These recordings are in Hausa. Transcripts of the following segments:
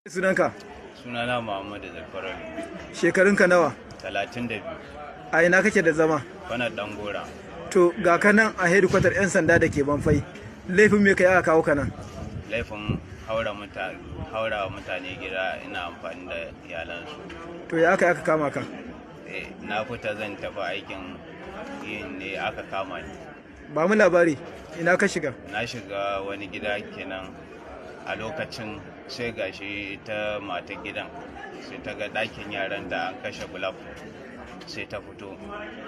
Sunanka? Sunana Muhammadu Zafarau. Shekarunka nawa? 32. A ina kake da zama? Kwanar Ɗangora. To ga ka nan a hedikwatar 'yan sanda da ke Banfai. Laifin me kai aka kawo ka nan? Laifin haura mutane gida ina amfani da iyalansu. To ya aka kama ka? Na fita zan tafi aikin yin ne aka kama ni. Ba mu labari, ina ka shiga? Na shiga wani gida kenan a lokacin sai gashi ta mata gidan sai ta ga ɗakin yaran da an kashe gulaf sai ta fito.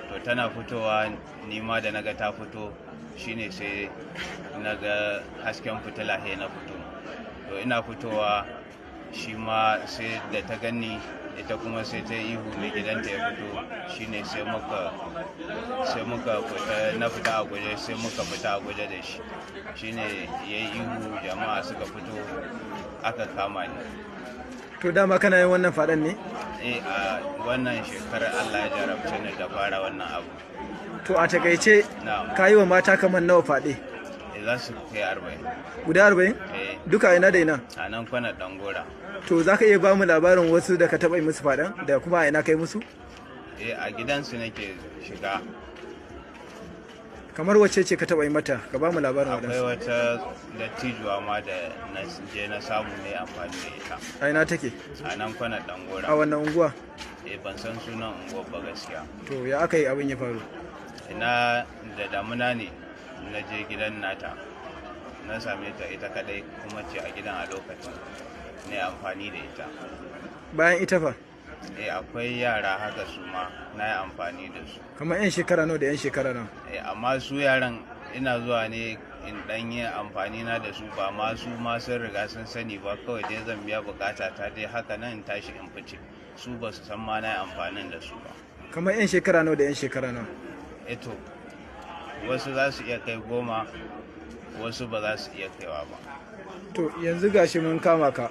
To tana fitowa nima da naga ta fito shine sai naga hasken fitila he na fito. To ina fitowa shi ma sai da ta gani ita kuma sai ta ihu mai gidanta ya fito shine sai muka fita, na fita a guje sai muka fita a guje da shi shine yayi ihu, jama'a suka fito aka kama ni. To dama kana yin wannan faɗan ne? A wannan shekarar Allah ya jarabce ni da fara wannan abu. To a takaice ka yi wa mata kamar nawa faɗe? Za su kai 40. Guda 40? Duka ina da ina? A nan Kwanar Ɗangora. To za ka iya ba mu labarin wasu da ka taɓa yi musu faɗan da kuma a ina kai musu? A gidansu nake shiga. Kamar wacce ce ka taɓa yi mata? Ka ba mu labarin waɗansu. Akwai wata dattijuwa ma da na je na samu ne amfani da ita. A ina take? A nan Kwanar Ɗangora. A wannan unguwa? Ban san sunan unguwar ba gaskiya. To ya aka yi abin ya faru? Ina da damuna ne na je gidan nata na same ta ita kadai kuma ce a gidan a lokacin ne amfani da ita. Bayan ita fa? Akwai yara haka su ma na yi amfani da su. Kamar 'yan shekara nawa da 'yan shekara nawa? Amma su yaran ina zuwa ne in dan yi amfani na da su, ba ma su ma sun riga sun sani ba, kawai dai zan biya bukata ta dai haka nan in tashi in fice, su ba su san ma na yi amfanin da su ba. Kamar 'yan shekara nawa da 'yan shekara nawa? Eto wasu za su iya kai 10, wasu ba za su iya kaiwa ba. To yanzu gashi mun kama ka,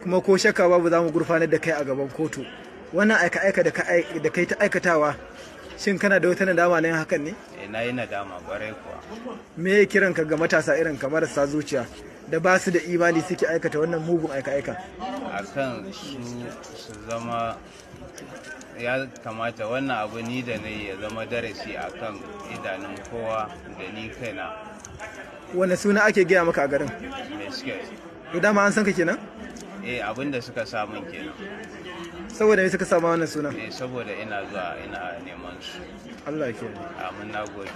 kuma ko shakka babu za mu gurfanar da kai a gaban kotu. Wannan aika-aika da kai ta aikatawa, shin kana da wata nadama na yin hakan ne? Na yi nadama kwarai kuwa. Me ya kiran ka ga matasa irin ka marasa zuciya da ba su da imani suke aikata wannan mugun aika-aika? Akan su zama, ya kamata wannan abu ni da nayi ya zama darasi akan idanun kowa da ni kaina. Wane suna ake gaya maka a garin? Mesket. To dama an san ka kenan? Abin da suka samun kenan. Saboda me suka samu wannan sunan? Saboda ina zuwa ina neman su. Allah ya kiyaye. Amin, nagode.